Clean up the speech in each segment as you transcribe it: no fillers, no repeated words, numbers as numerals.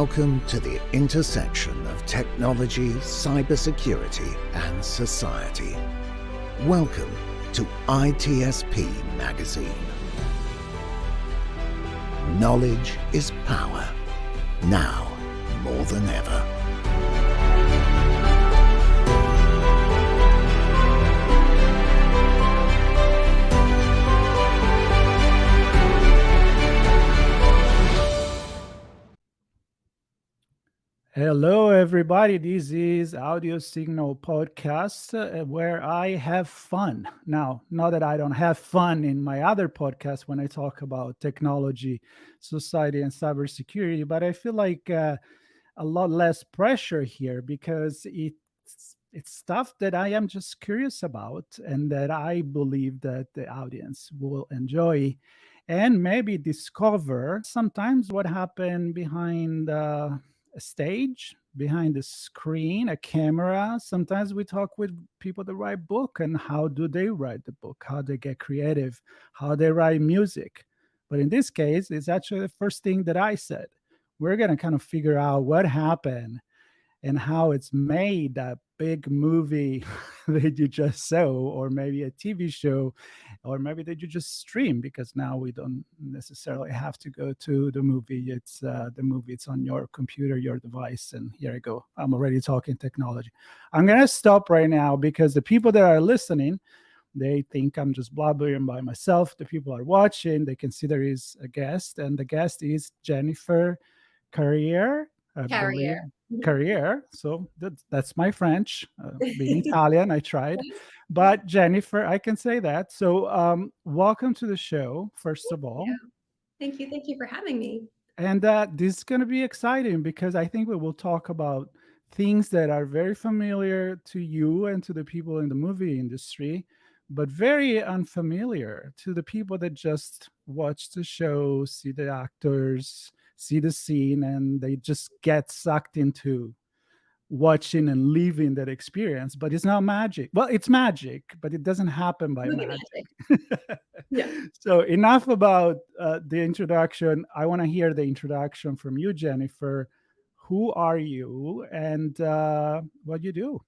Welcome to the intersection of technology, cybersecurity, and society. Welcome to ITSP Magazine. Knowledge is power, now more than ever. Hello, everybody. This is Audio Signal Podcast, where I have fun. Now, not that I don't have fun in my other podcast when I talk about technology, society, and cybersecurity, but I feel like a lot less pressure here because it's stuff that I am just curious about and that I believe that the audience will enjoy and maybe discover sometimes what happened behind a stage, behind the screen, a camera. Sometimes we talk with people that write book and how do they write the book, how they get creative, how they write music. But in this case, it's actually the first thing that I said. We're going to kind of figure out what happened and how it's made that big movie that you just saw, or maybe a TV show, or maybe that you just stream, because now we don't necessarily have to go to the movie. It's the movie, it's on your computer, your device, and here I go. I'm already talking technology. I'm going to stop right now because the people that are listening, they think I'm just blabbering by myself. The people are watching, they consider is a guest, and the guest is Jennifer Carriere. I believe Carriere. So that's my French. Being Italian, I tried. But Jennifer, I can say that. So welcome to the show, first of all. Thank you. Thank you for having me. And this is going to be exciting because I think we will talk about things that are very familiar to you and to the people in the movie industry, but very unfamiliar to the people that just watch the show, see the actors, see the scene, and they just get sucked into watching and living that experience. But it's not magic. Well, it's magic, but it doesn't happen by magic. Yeah. So enough about the introduction. I want to hear the introduction from you, Jennifer. Who are you and what you do?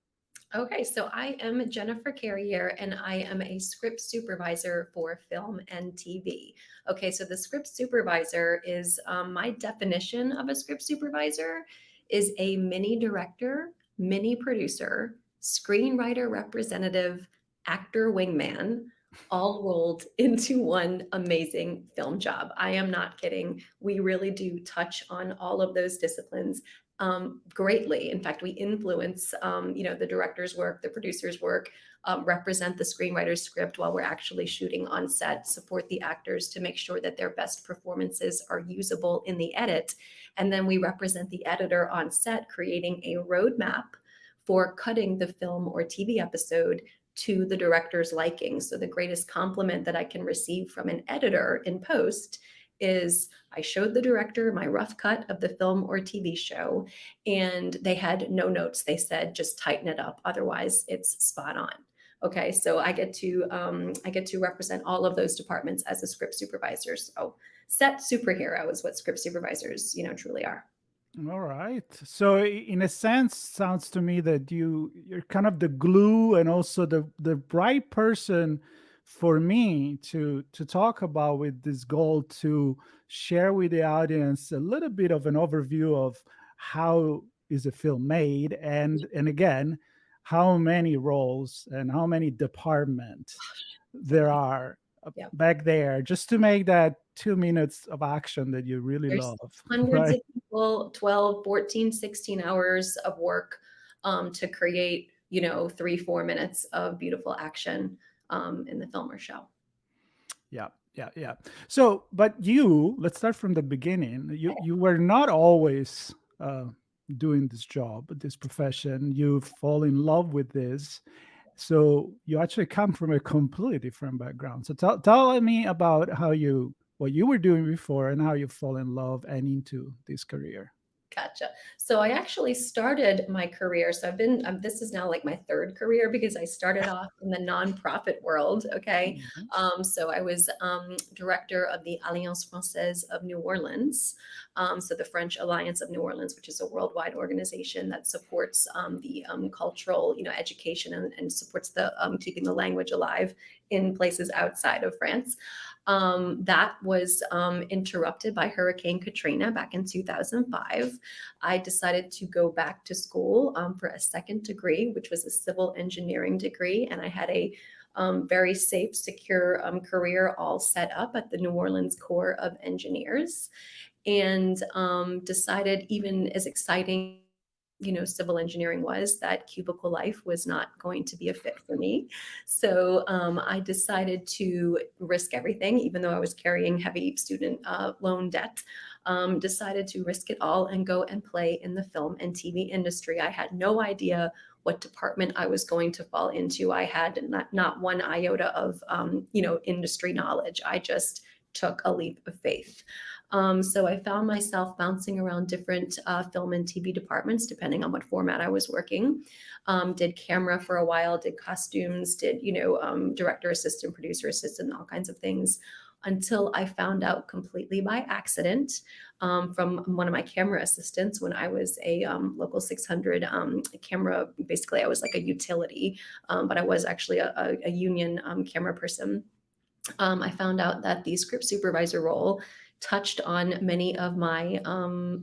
Okay, so I am Jennifer Carriere and I am a script supervisor for film and TV. Okay, so the script supervisor is my definition of a script supervisor is a mini director, mini producer, screenwriter representative, actor wingman, all rolled into one amazing film job. I am not kidding. We really do touch on all of those disciplines greatly. In fact, we influence, the director's work, the producer's work, represent the screenwriter's script while we're actually shooting on set, support the actors to make sure that their best performances are usable in the edit. And then we represent the editor on set, creating a roadmap for cutting the film or TV episode to the director's liking. So the greatest compliment that I can receive from an editor in post is I showed the director my rough cut of the film or TV show, and they had no notes. They said, just tighten it up. Otherwise, it's spot on. Okay, so I get to represent all of those departments as a script supervisor. So set superhero is what script supervisors, truly are. All right. So in a sense, sounds to me that you're kind of the glue and also the right person for me to talk about, with this goal to share with the audience a little bit of an overview of how is a film made, and again, how many roles and how many departments there are back there, just to make that 2 minutes of action that you really There's love. Hundreds of people, 12, 14, 16 hours of work to create, 3-4 minutes of beautiful action in the film or show. Yeah. So, but let's start from the beginning. You were not always doing this job, this profession. You fall in love with this. So you actually come from a completely different background. So tell me about what you were doing before and how you fall in love and into this career. Gotcha. So I actually started my career. So I've been, this is now like my third career because I started off in the nonprofit world. Okay. Mhm. So I was director of the Alliance Française of New Orleans. So the French Alliance of New Orleans, which is a worldwide organization that supports the cultural, education and supports the keeping the language alive in places outside of France. That was interrupted by Hurricane Katrina back in 2005. I decided to go back to school for a second degree, which was a civil engineering degree. And I had a very safe, secure career all set up at the New Orleans Corps of Engineers, and decided, even as exciting civil engineering was, that cubicle life was not going to be a fit for me. So I decided to risk everything, even though I was carrying heavy student loan debt. Decided to risk it all and go and play in the film and TV industry. I had no idea what department I was going to fall into. I had not one iota of industry knowledge. I just took a leap of faith. So I found myself bouncing around different film and TV departments, depending on what format I was working. Did camera for a while, did costumes, did, director assistant, producer assistant, all kinds of things, until I found out completely by accident from one of my camera assistants when I was a local 600 camera. Basically, I was like a utility, but I was actually a union camera person. I found out that the script supervisor role touched on many of my,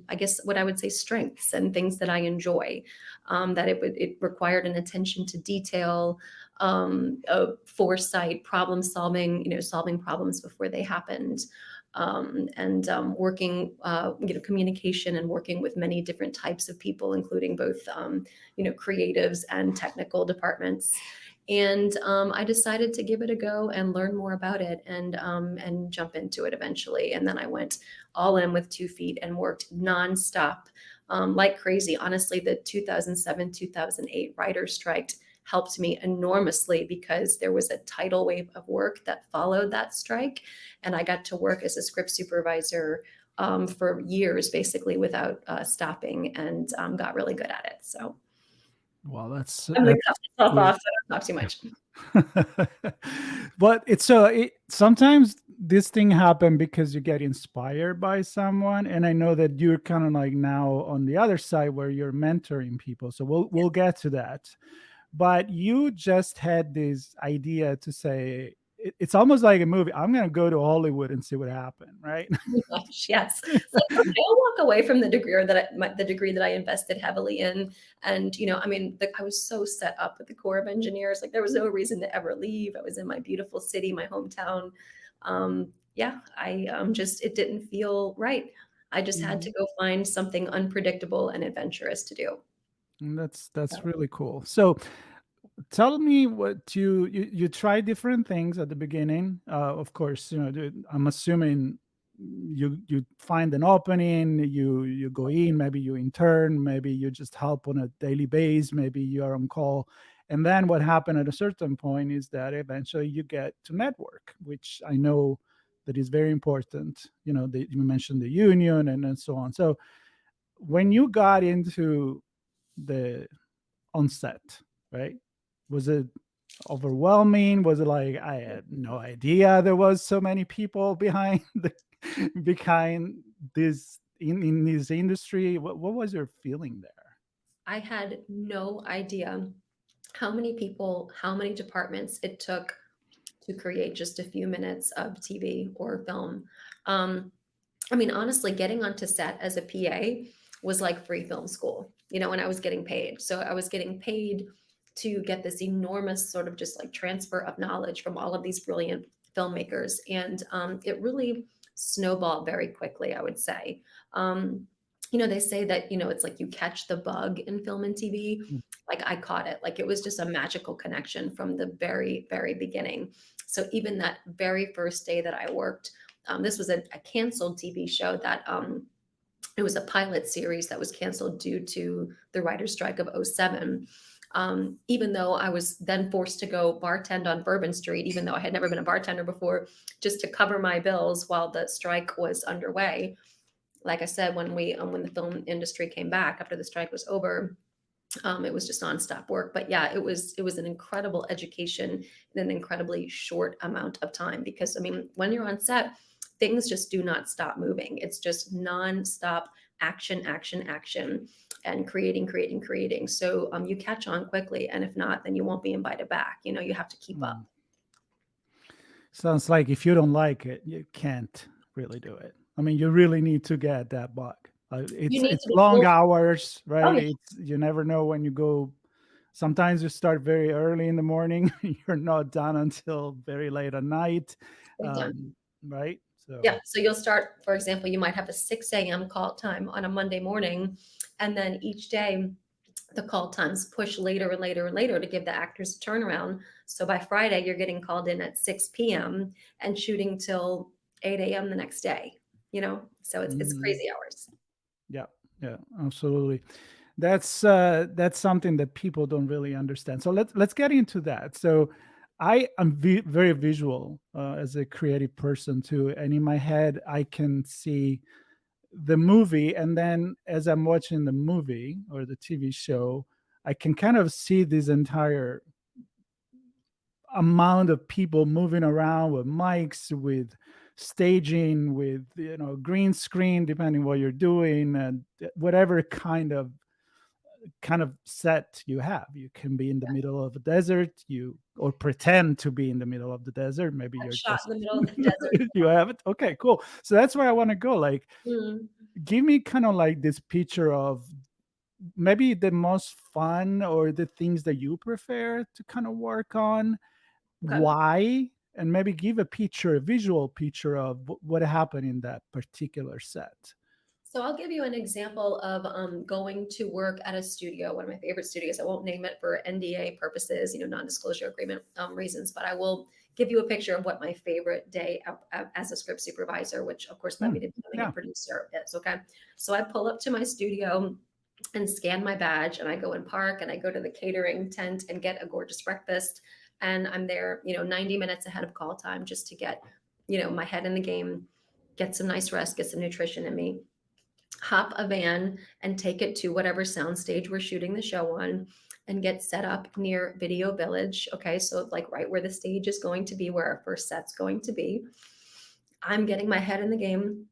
I guess, what I would say strengths and things that I enjoy. That it required an attention to detail, a foresight, problem solving, solving problems before they happened. And working, communication and working with many different types of people, including both, creatives and technical departments. And I decided to give it a go and learn more about it and jump into it eventually. And then I went all in with 2 feet and worked nonstop like crazy. Honestly, the 2007, 2008 writer's strike helped me enormously because there was a tidal wave of work that followed that strike. And I got to work as a script supervisor for years, basically without stopping, and got really good at it. So Well, that's I'm going to cut myself good. off so I don't talk too much. But sometimes this thing happen because you get inspired by someone, and I know that you're kind of like now on the other side where you're mentoring people. So we'll get to that. But you just had this idea to say it's almost like a movie. I'm going to go to Hollywood and see what happened, right? Oh my gosh, yes. It's like, okay, I'll walk away from the degree that I invested heavily in. And, I was so set up with the Corps of Engineers. Like, there was no reason to ever leave. I was in my beautiful city, my hometown. It didn't feel right. I just had to go find something unpredictable and adventurous to do. And that's So, really cool. So tell me what you try different things at the beginning. Of course, I'm assuming you find an opening, you go in, maybe you intern, maybe you just help on a daily basis, maybe you are on call. And then what happened at a certain point is that eventually you get to network, which I know that is very important. You mentioned the union and so on. So when you got into the on set, right? Was it overwhelming? Was it like I had no idea there was so many people behind behind this in this industry? What was your feeling there? I had no idea how many people, how many departments it took to create just a few minutes of TV or film. Honestly, getting onto set as a PA was like free film school, when I was getting paid. So I was getting paid to get this enormous sort of just like transfer of knowledge from all of these brilliant filmmakers. And it really snowballed very quickly, I would say. They say that, it's like you catch the bug in film and TV. Like, I caught it. Like, it was just a magical connection from the very, very beginning. So even that very first day that I worked, this was a canceled TV show that it was a pilot series that was canceled due to the writer's strike of '07. Even though I was then forced to go bartend on Bourbon Street, even though I had never been a bartender before, just to cover my bills while the strike was underway. like I said, when the film industry came back after the strike was over, it was just nonstop work. But yeah, it was an incredible education in an incredibly short amount of time, because I mean, when you're on set, things just do not stop moving. It's just nonstop action, action, action, and creating. So you catch on quickly, and if not, then you won't be invited back. You know, you have to keep up. Sounds like if you don't like it, you can't really do it. I mean, you really need to get that bug. You need It's to be long full. hours, Oh right? yeah, You never know when you go. Sometimes you start very early in the morning. You're not done until very late at night, they're done. right? So Yeah. So you'll start, for example, you might have a 6 a.m. call time on a Monday morning, and then each day the call times push later and later and later to give the actors a turnaround. So by Friday, you're getting called in at 6 p.m. and shooting till 8 a.m. the next day, you know? So it's mhm. crazy hours. Yeah, yeah, absolutely. That's something that people don't really understand. So let's get into that. So I am very visual as a creative person too, and in my head I can see the movie, and then as I'm watching the movie or the TV show, I can kind of see this entire amount of people moving around with mics, with staging, with green screen, depending what you're doing, and whatever kind of set you have. You can be in the middle of a desert, or pretend to be in the middle of the desert. Maybe I've you're shot just in the middle of the desert. you have it. Okay, cool. So that's where I want to go. Like, Mm. give me kind of like this picture of maybe the most fun or the things that you prefer to kind of work on, Okay. why, and maybe give a visual picture of what happened in that particular set. So I'll give you an example of going to work at a studio, one of my favorite studios. I won't name it for NDA purposes, non-disclosure agreement reasons, but I will give you a picture of what my favorite day as a script supervisor, which of course led me to becoming Yeah. a producer, is. Okay, so I pull up to my studio and scan my badge, and I go and park, and I go to the catering tent and get a gorgeous breakfast, and I'm there, 90 minutes ahead of call time, just to get, my head in the game, get some nice rest, get some nutrition in me, hop a van and take it to whatever soundstage we're shooting the show on, and get set up near Video Village. Okay, so like right where the stage is going to be, where our first set's going to be. I'm getting my head in the game,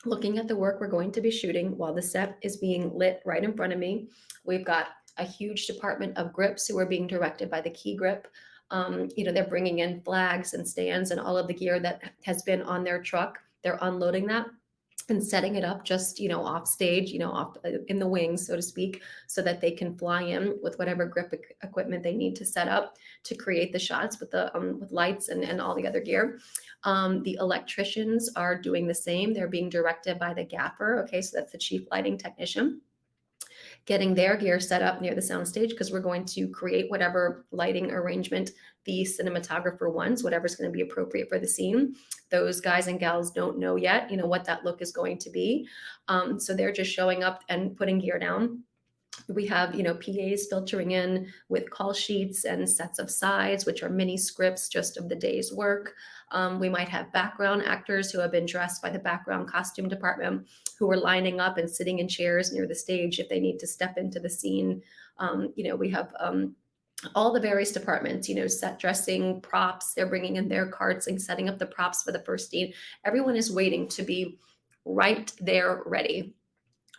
looking at the work we're going to be shooting while the set is being lit right in front of me. We've got a huge department of grips who are being directed by the key grip. They're bringing in flags and stands and all of the gear that has been on their truck. They're unloading that and setting it up just off stage, off in the wings, so to speak, so that they can fly in with whatever grip equipment they need to set up to create the shots with the with lights and all the other gear. The electricians are doing the same. They're being directed by the gaffer. Okay, so that's the chief lighting technician, getting their gear set up near the soundstage, because we're going to create whatever lighting arrangement the cinematographer wants, whatever's going to be appropriate for the scene. Those guys and gals don't know yet, what that look is going to be. So they're just showing up and putting gear down. We have, PAs filtering in with call sheets and sets of sides, which are mini scripts just of the day's work. We might have background actors who have been dressed by the background costume department, who are lining up and sitting in chairs near the stage if they need to step into the scene. We have all the various departments, set dressing, props. They're bringing in their carts and setting up the props for the first scene. Everyone is waiting to be right there ready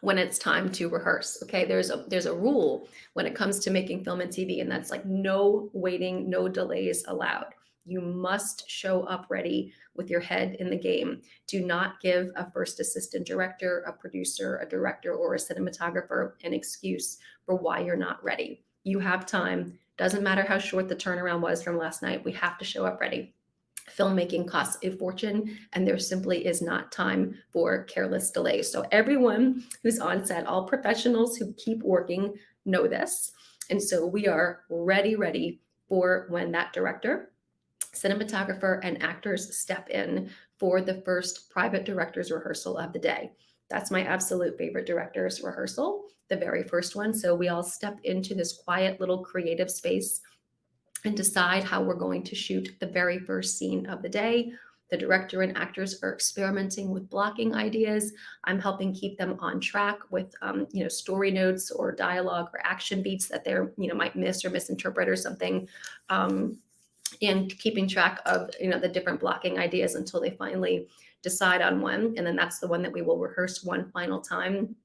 when it's time to rehearse. Okay, there's a rule when it comes to making film and TV, and that's like no waiting, no delays allowed. You must show up ready with your head in the game. Do not give a first assistant director, a producer, a director, or a cinematographer an excuse for why you're not ready. You have time. Doesn't matter how short the turnaround was from last night. We have to show up ready. Filmmaking costs a fortune, and there simply is not time for careless delay. So everyone who's on set, all professionals who keep working, know this. And so we are ready for when that director, cinematographer, and actors step in for the first private director's rehearsal of the day. That's my absolute favorite director's rehearsal, the very first one. So we all step into this quiet little creative space and decide how we're going to shoot the very first scene of the day. The director and actors are experimenting with blocking ideas. I'm helping keep them on track with, story notes or dialogue or action beats that they're, might miss or misinterpret or something. And keeping track of, the different blocking ideas until they finally decide on one. And then that's the one that we will rehearse one final time.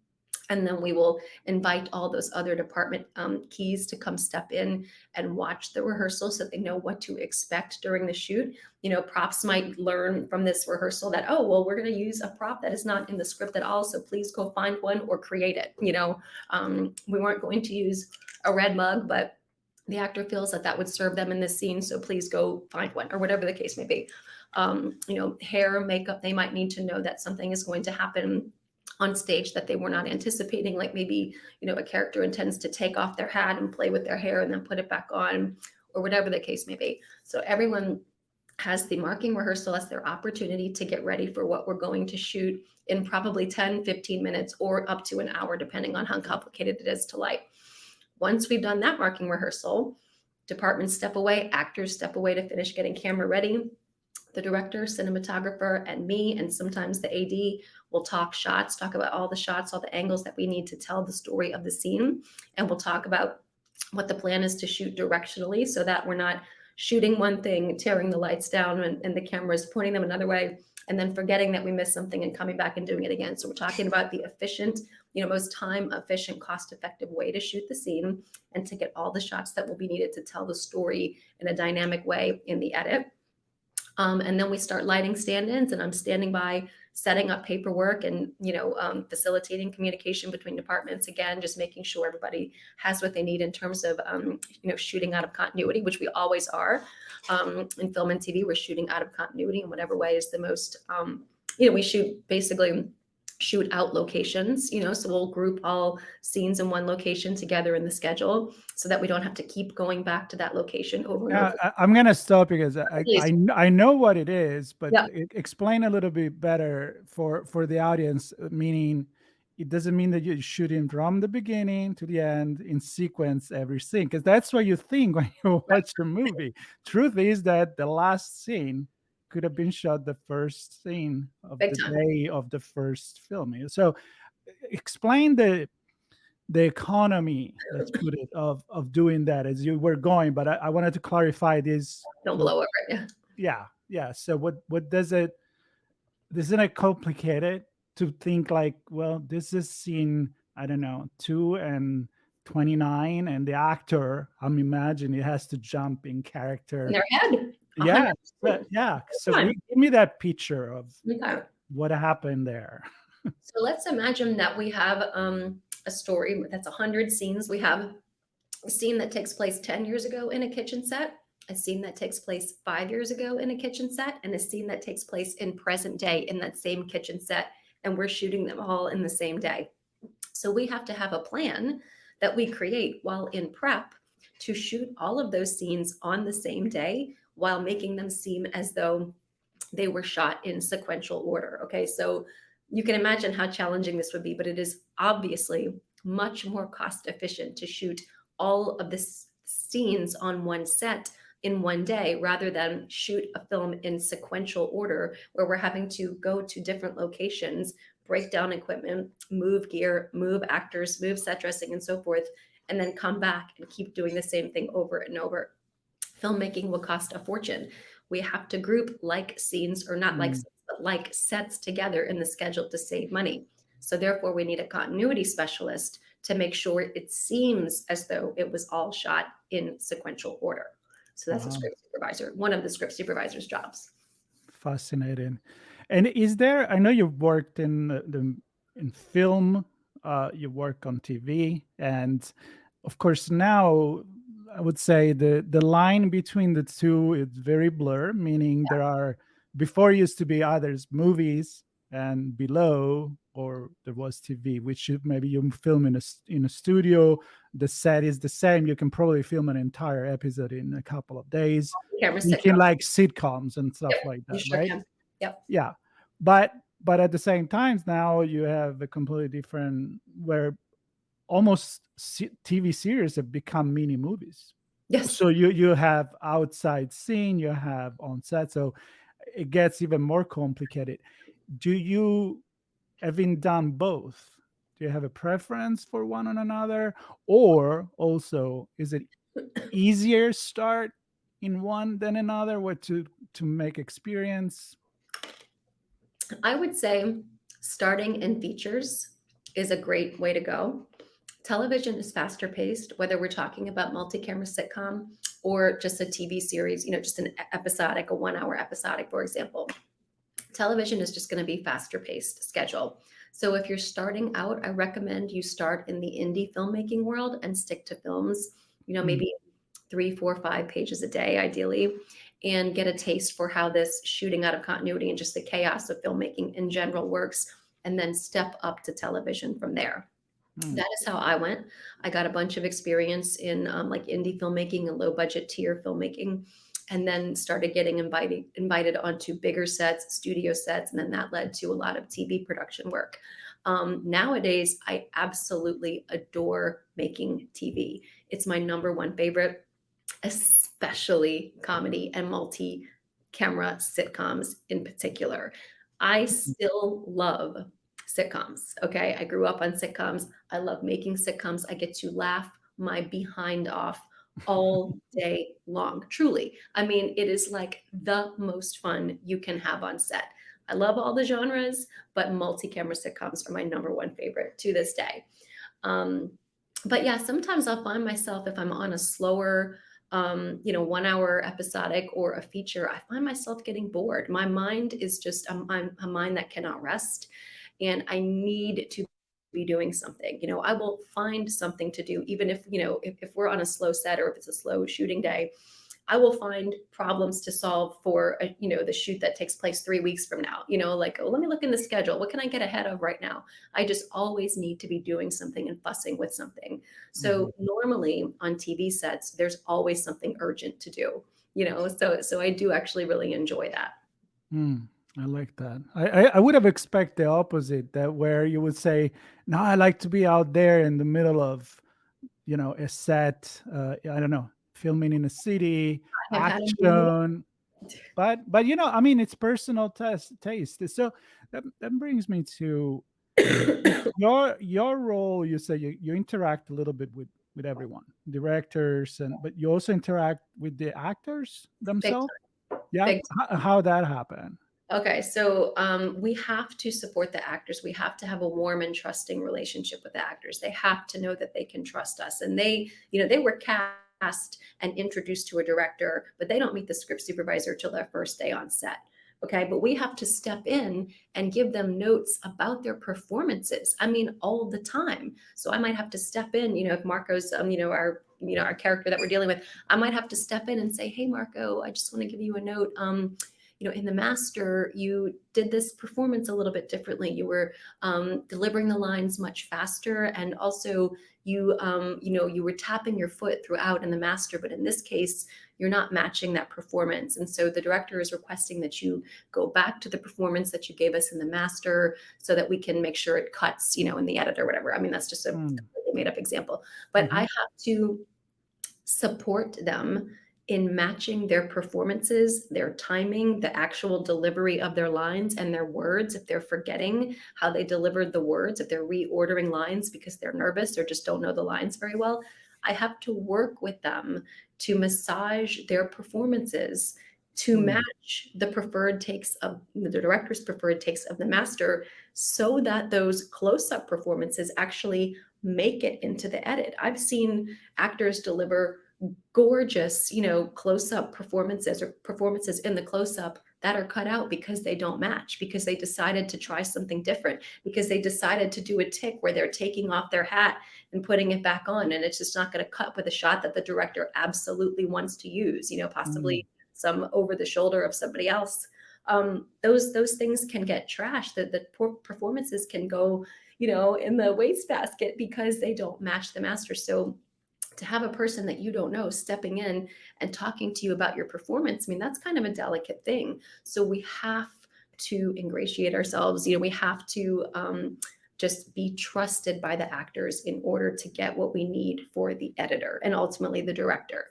And then we will invite all those other department keys to come step in and watch the rehearsal so they know what to expect during the shoot. Props might learn from this rehearsal that, oh, well, we're going to use a prop that is not in the script at all. So please go find one or create it. We weren't going to use a red mug, but the actor feels that would serve them in this scene. So please go find one, or whatever the case may be. Hair, makeup, they might need to know that something is going to happen on stage that they were not anticipating, like maybe, a character intends to take off their hat and play with their hair and then put it back on, or whatever the case may be. So everyone has the marking rehearsal as their opportunity to get ready for what we're going to shoot in probably 10, 15 minutes or up to an hour, depending on how complicated it is to light. Once we've done that marking rehearsal, departments step away, actors step away to finish getting camera ready. The director, cinematographer, and me, and sometimes the AD will talk about all the shots, all the angles that we need to tell the story of the scene. And we'll talk about what the plan is to shoot directionally so that we're not shooting one thing, tearing the lights down, and the camera is pointing them another way, and then forgetting that we missed something and coming back and doing it again. So we're talking about the efficient, most time efficient, cost-effective way to shoot the scene and to get all the shots that will be needed to tell the story in a dynamic way in the edit. And then we start lighting stand-ins, and I'm standing by setting up paperwork and, facilitating communication between departments. Again, just making sure everybody has what they need in terms of, shooting out of continuity, which we always are. In film and TV, we're shooting out of continuity in whatever way is the most, we shoot out locations, so we'll group all scenes in one location together in the schedule so that we don't have to keep going back to that location over and over. I'm going to stop because I know what it is, but Yeah. Explain a little bit better for the audience, meaning it doesn't mean that you're shooting from the beginning to the end in sequence every scene, because that's what you think when you watch a movie. Truth is that the last scene could have been shot the first scene of Big the time. day of the first filming. So explain the economy, let's put it, of doing that as you were going. But I wanted to clarify this. Don't blow over it. Yeah. So what does it, isn't it complicated to think like, well, this is scene, I don't know, 2 and 29, and the actor, I'm imagining, it has to jump in character. In their head. Yeah. 100%. Yeah. So give me that picture of Okay. what happened there. So let's imagine that we have a story that's 100 scenes. We have a scene that takes place 10 years ago in a kitchen set, a scene that takes place 5 years ago in a kitchen set, and a scene that takes place in present day in that same kitchen set. And we're shooting them all in the same day. So we have to have a plan that we create while in prep to shoot all of those scenes on the same day while making them seem as though they were shot in sequential order. Okay, so you can imagine how challenging this would be, but it is obviously much more cost efficient to shoot all of the scenes on one set in one day rather than shoot a film in sequential order where we're having to go to different locations, break down equipment, move gear, move actors, move set dressing, and so forth, and then come back and keep doing the same thing over and over. Filmmaking will cost a fortune. We have to group like scenes, or not like scenes, but like sets together in the schedule to save money. So therefore, we need a continuity specialist to make sure it seems as though it was all shot in sequential order. So that's a script supervisor, one of the script supervisor's jobs. Fascinating. And is there, I know you've worked in film, you work on TV, and of course now I would say the line between the two is very blurred, meaning there are, before used to be others movies and below, or there was TV, which maybe you film in a studio, the set is the same, you can probably film an entire episode in a couple of days. You can like sitcoms and stuff like that, sure right? Can. Yep. Yeah, but at the same time now you have a completely different, where almost TV series have become mini movies. Yes. So you have outside scene, you have on set. So it gets even more complicated. Do you, having done both, do you have a preference for one or another? Or also, is it easier start in one than another, what to make experience? I would say starting in features is a great way to go. Television is faster paced, whether we're talking about multi-camera sitcom or just a TV series, just an episodic, a 1 hour episodic, for example. Television is just going to be faster paced schedule. So if you're starting out, I recommend you start in the indie filmmaking world and stick to films, maybe 3, 4, 5 pages a day, ideally, and get a taste for how this shooting out of continuity and just the chaos of filmmaking in general works, and then step up to television from there. That is how I went. I got a bunch of experience in like indie filmmaking and low budget tier filmmaking, and then started getting invited onto bigger sets, studio sets, and then that led to a lot of TV production work. Nowadays, I absolutely adore making TV. It's my number one favorite, especially comedy and multi-camera sitcoms in particular. I still love sitcoms. Okay. I grew up on sitcoms. I love making sitcoms. I get to laugh my behind off all day long. Truly. I mean, it is like the most fun you can have on set. I love all the genres, but multi-camera sitcoms are my number one favorite to this day. But yeah, sometimes I'll find myself, if I'm on a slower 1 hour episodic or a feature, I find myself getting bored. My mind is just a mind that cannot rest, and I need to be doing something. I will find something to do, even if we're on a slow set or if it's a slow shooting day. I will find problems to solve for the shoot that takes place 3 weeks from now. Like, oh, let me look in the schedule. What can I get ahead of right now? I just always need to be doing something and fussing with something. So normally on TV sets, there's always something urgent to do. So I do actually really enjoy that. I like that. I would have expected the opposite, that where you would say, no, I like to be out there in the middle of, a set, I don't know, filming in a city, action. But I mean, it's personal taste. So that brings me to your role. You say you interact a little bit with everyone, directors, but you also interact with the actors themselves. Yeah, how that happened? Okay, so we have to support the actors. We have to have a warm and trusting relationship with the actors. They have to know that they can trust us. And they were cast and introduced to a director, but they don't meet the script supervisor till their first day on set. Okay, but we have to step in and give them notes about their performances. I mean, all the time. So I might have to step in, if Marco's, our character that we're dealing with, I might have to step in and say, hey, Marco, I just want to give you a note. In the master, you did this performance a little bit differently. You were delivering the lines much faster, and also you were tapping your foot throughout in the master, but in this case, you're not matching that performance. And so the director is requesting that you go back to the performance that you gave us in the master so that we can make sure it cuts, in the edit or whatever. I mean, that's just a completely made up example, but I have to support them in matching their performances, their timing, the actual delivery of their lines and their words. If they're forgetting how they delivered the words, if they're reordering lines because they're nervous or just don't know the lines very well, I have to work with them to massage their performances to match the preferred takes of the director's preferred takes of the master, so that those close-up performances actually make it into the edit. I've seen actors deliver gorgeous, close-up performances or performances in the close-up that are cut out because they don't match, because they decided to try something different, because they decided to do a tick where they're taking off their hat and putting it back on, and it's just not going to cut with a shot that the director absolutely wants to use, possibly some over the shoulder of somebody else. Those things can get trashed. The poor performances can go, in the wastebasket because they don't match the master. So to have a person that you don't know stepping in and talking to you about your performance, I mean, that's kind of a delicate thing. So we have to ingratiate ourselves. We have to just be trusted by the actors in order to get what we need for the editor and ultimately the director.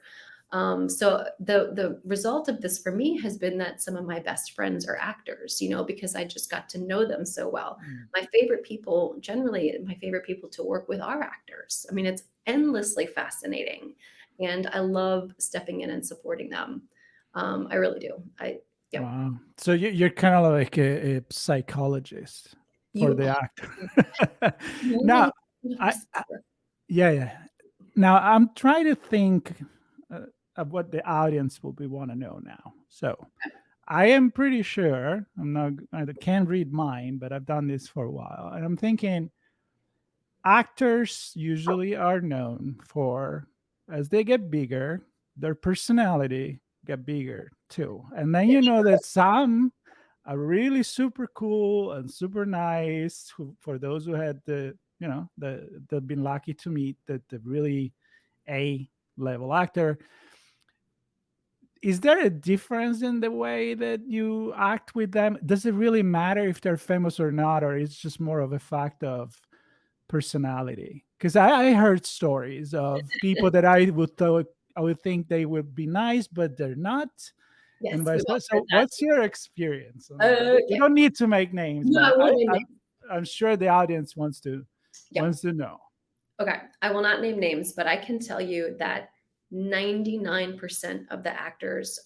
So the result of this for me has been that some of my best friends are actors, because I just got to know them so well. My favorite people, generally, my favorite people to work with are actors. I mean, it's endlessly fascinating, and I love stepping in and supporting them. I really do. Yep. Wow. So you're kind of like a psychologist for You the are actor. Now, I, 100%. I yeah, yeah. Now I'm trying to think of what the audience will be want to know now. So I am pretty sure I can't read mine, but I've done this for a while, and I'm thinking actors usually are known for, as they get bigger, their personality get bigger too. And then that some are really super cool and super nice, for those who had they've been lucky to meet the really A level actor. Is there a difference in the way that you act with them? Does it really matter if they're famous or not, or it's just more of a fact of personality? Because I heard stories of people that I would think they would be nice, but they're not, and Yes, vice we've all versa. heard So, that. what's your experience on that? You Okay. don't need to make names, No, I but won't name names. I'm sure the audience wants to Yeah. know. Okay. I will not name names, but I can tell you that 99% of the actors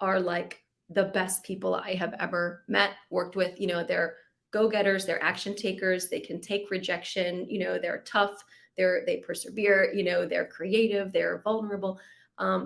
are like the best people I have ever met, worked with. They're go-getters, they're action takers, they can take rejection, they're tough, they persevere, they're creative, they're vulnerable,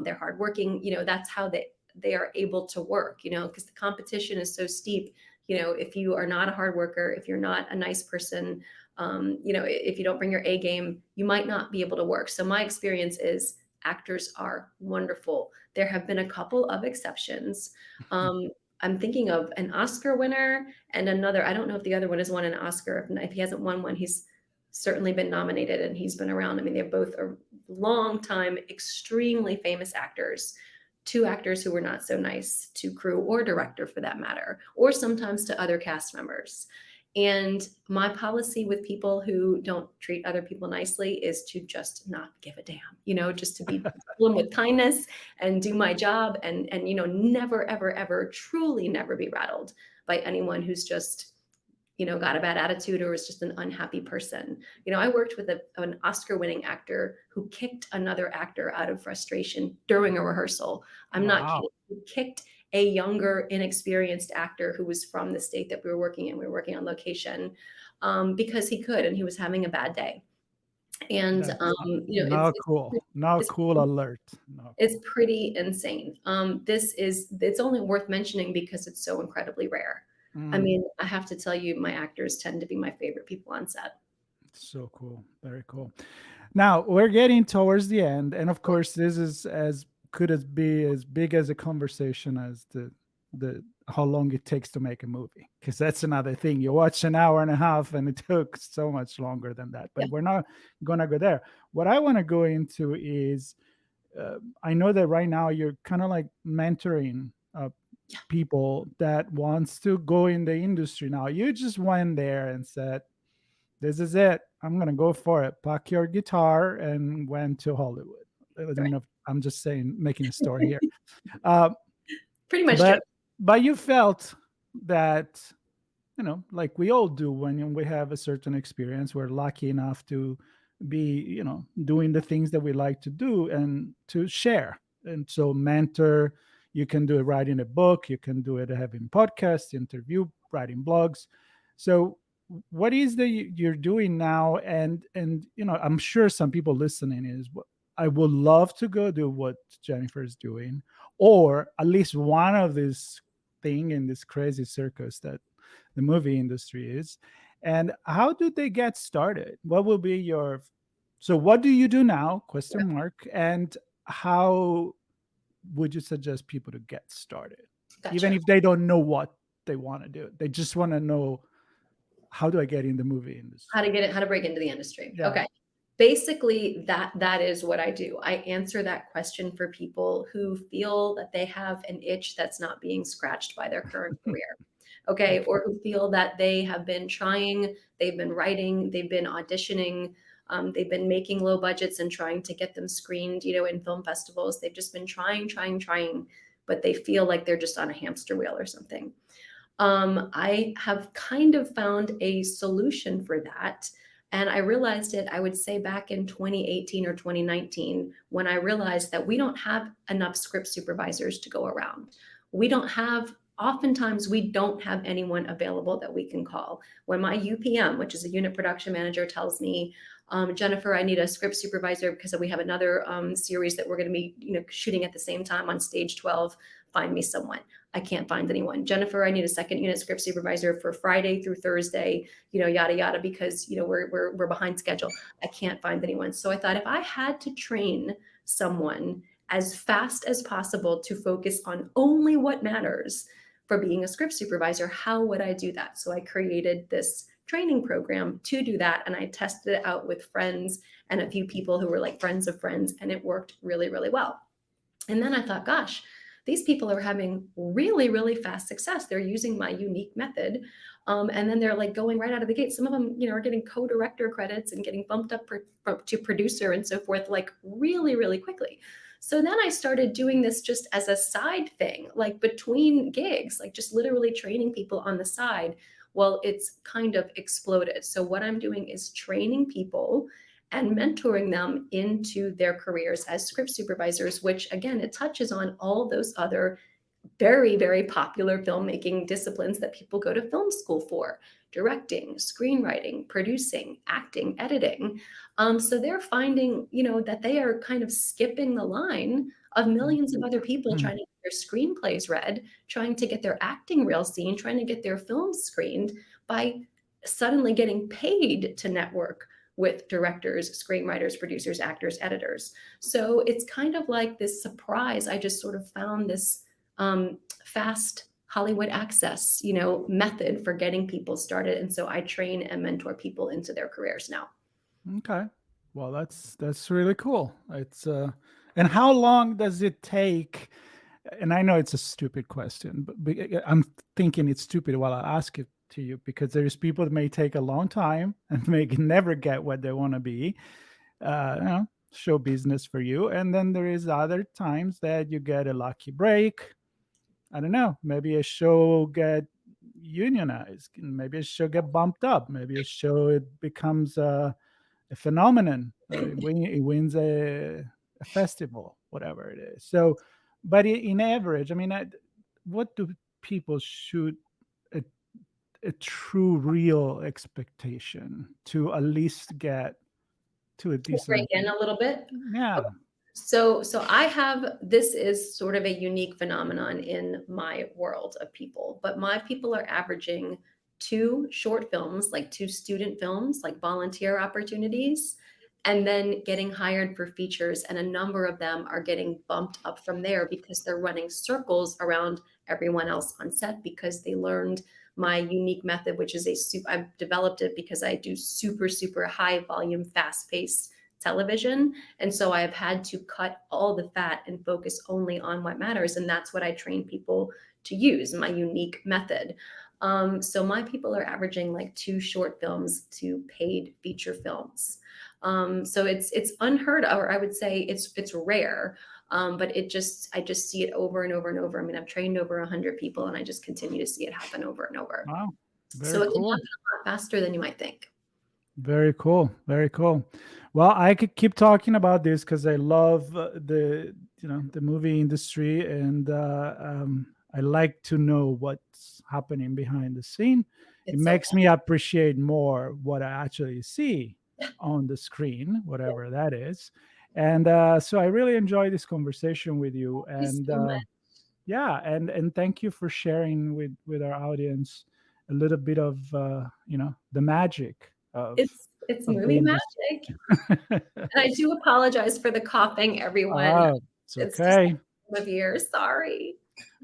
they're hardworking. That's how they are able to work, because the competition is so steep. If you are not a hard worker, if you're not a nice person, if you don't bring your A game, you might not be able to work. So my experience is actors are wonderful. There have been a couple of exceptions. I'm thinking of an Oscar winner and another. I don't know if the other one has won an Oscar. If he hasn't won one, he's certainly been nominated and he's been around. I mean, they're both a long time, extremely famous actors. Two actors who were not so nice to crew or director, for that matter, or sometimes to other cast members. And my policy with people who don't treat other people nicely is to just not give a damn, just to be with kindness and do my job, and never, ever, ever, truly never be rattled by anyone who's just, got a bad attitude or is just an unhappy person. I worked with an Oscar-winning actor who kicked another actor out of frustration during a rehearsal. I'm not Wow. kidding. He kicked a younger, inexperienced actor who was from the state that we were working in. We were working on location, because he could, and he was having a bad day. And That's it's cool. Not it's cool alert. No it's cool. pretty insane. It's only worth mentioning because it's so incredibly rare. I Mm, mean, I have to tell you, my actors tend to be my favorite people on set. so cool. Very cool. Now we're getting towards the end, and of course, this is as could as be as big as a conversation as the how long it takes to make a movie, because that's another thing. You watch an hour and a half, and it took so much longer than that. Yeah. But we're not gonna go there. What I want to go into is, I know that right now you're kind of like mentoring Yeah. people that wants to go in the industry. Now you just went there and said, this is it. I'm gonna go for it. Pack your guitar and went to Hollywood. I don't Right. know if I'm just saying, making a story here. Uh, Pretty much true. but you felt that, like we all do when we have a certain experience, we're lucky enough to be, doing the things that we like to do and to share. And so mentor, you can do it writing a book, you can do it having podcasts, interview, writing blogs. So what is the you're doing now? And I'm sure some people listening is, I would love to go do what Jennifer is doing, or at least one of this thing in this crazy circus that the movie industry is. And how do they get started? What will be your, so what do you do now, question mark, and how would you suggest people to get started, even Gotcha. if they don't know what they want to do? They just want to know, how do I get in the movie industry? How to break into the industry. Yeah. Okay. Basically, that is what I do. I answer that question for people who feel that they have an itch that's not being scratched by their current career. Okay. Or who feel that they have been trying, they've been writing, they've been auditioning, They've been making low budgets and trying to get them screened, in film festivals. They've just been trying, but they feel like they're just on a hamster wheel or something. I have kind of found a solution for that. And I realized it, I would say back in 2018 or 2019, when I realized that we don't have enough script supervisors to go around. Oftentimes we don't have anyone available that we can call. When my UPM, which is a unit production manager, tells me, Jennifer, I need a script supervisor because we have another series that we're going to be, shooting at the same time on stage 12. Find me someone. I can't find anyone. Jennifer, I need a second unit script supervisor for Friday through Thursday, yada, yada, because, we're behind schedule. I can't find anyone. So I thought if I had to train someone as fast as possible to focus on only what matters for being a script supervisor, how would I do that? So I created this training program to do that. And I tested it out with friends and a few people who were like friends of friends, and it worked really, really well. And then I thought, gosh, these people are having really, really fast success. They're using my unique method. And then they're like going right out of the gate. Some of them, are getting co-director credits and getting bumped up to producer and so forth, like really, really quickly. So then I started doing this just as a side thing, like between gigs, like just literally training people on the side. Well, it's kind of exploded. So what I'm doing is training people and mentoring them into their careers as script supervisors, which again, it touches on all those other very, very popular filmmaking disciplines that people go to film school for: directing, screenwriting, producing, acting, editing. So they're finding, that they are kind of skipping the line of millions of other people trying to get their screenplays read, trying to get their acting reel seen, trying to get their films screened, by suddenly getting paid to network with directors, screenwriters, producers, actors, editors. So it's kind of like this surprise. I just sort of found this fast Hollywood access, method for getting people started. And so I train and mentor people into their careers now. Okay. Well, that's really cool. It's and how long does it take? And I know it's a stupid question, but I'm thinking it's stupid while I ask it to you, because there's people that may take a long time and may never get what they want to be. Show business for you. And then there is other times that you get a lucky break. I don't know, maybe a show get unionized, maybe a show get bumped up, maybe a show it becomes a phenomenon, it wins a festival, whatever it is. So, but in average, I mean, what do people shoot a true, real expectation to at least get to a decent break in a little bit? Yeah. Okay. So this is sort of a unique phenomenon in my world of people, but my people are averaging 2 short films, like 2 student films, like volunteer opportunities, and then getting hired for features. And a number of them are getting bumped up from there because they're running circles around everyone else on set, because they learned my unique method, which is I've developed it because I do super, super high volume, fast paced television. And so I've had to cut all the fat and focus only on what matters. And that's what I train people to use, my unique method. So my people are averaging like 2 short films to paid feature films. So it's unheard of, or I would say it's rare. But I just see it over and over and over. I mean, I've trained over 100 people, and I just continue to see it happen over and over. Wow. So it can happen a lot faster than you might think. Very cool. Very cool. Well, I could keep talking about this because I love the movie industry, and I like to know what's happening behind the scene. It makes me appreciate more what I actually see on the screen, whatever that is. And so I really enjoy this conversation with you. And yeah, and thank you for sharing with our audience a little bit of the magic of it's movie magic. And I do apologize for the coughing, everyone. It's okay. Of years, sorry.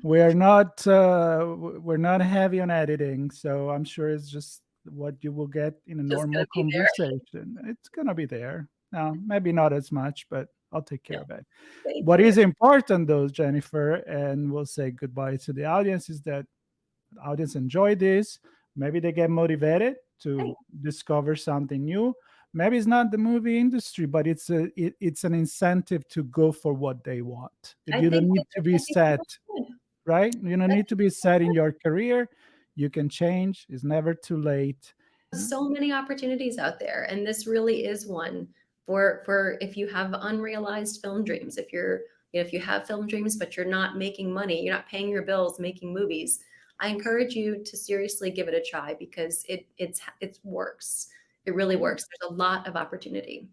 We're not heavy on editing, so I'm sure it's just what you will get in a normal conversation. It's gonna be there. No, maybe not as much, but I'll take care of it. What is important, though, Jennifer, and we'll say goodbye to the audience, is that the audience enjoy this. Maybe they get motivated to discover something new. maybe it's not the movie industry, but it's an incentive to go for what they want. If I you think don't need that to there be can be set, people good. right? You don't need to be set in your career. You can change. It's never too late. So many opportunities out there, and this really is one for if you have unrealized film dreams. If you're, if you have film dreams but you're not making money, you're not paying your bills making movies, I encourage you to seriously give it a try, because it works. It really works. There's a lot of opportunity.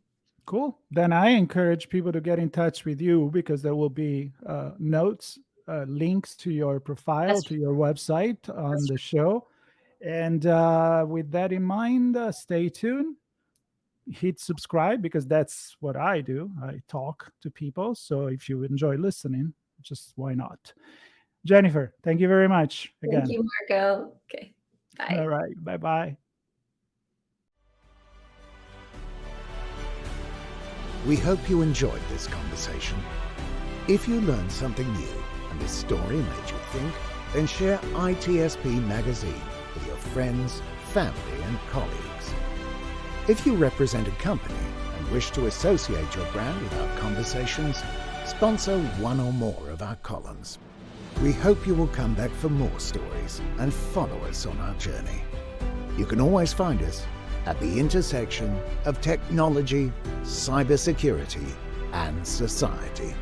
Cool. Then I encourage people to get in touch with you, because there will be notes, links to your profile, That's to your website on that's the show. And with that in mind, stay tuned. Hit subscribe, because that's what I do. I talk to people. So if you enjoy listening, just why not? Jennifer, thank you very much Thank again. you, Marco. Okay, bye. All right. Bye bye. We hope you enjoyed this conversation. If you learned something new and this story made you think, then share ITSP Magazine with your friends, family, and colleagues. If you represent a company and wish to associate your brand with our conversations, sponsor one or more of our columns. We hope you will come back for more stories and follow us on our journey. You can always find us at the intersection of technology, cybersecurity, and society.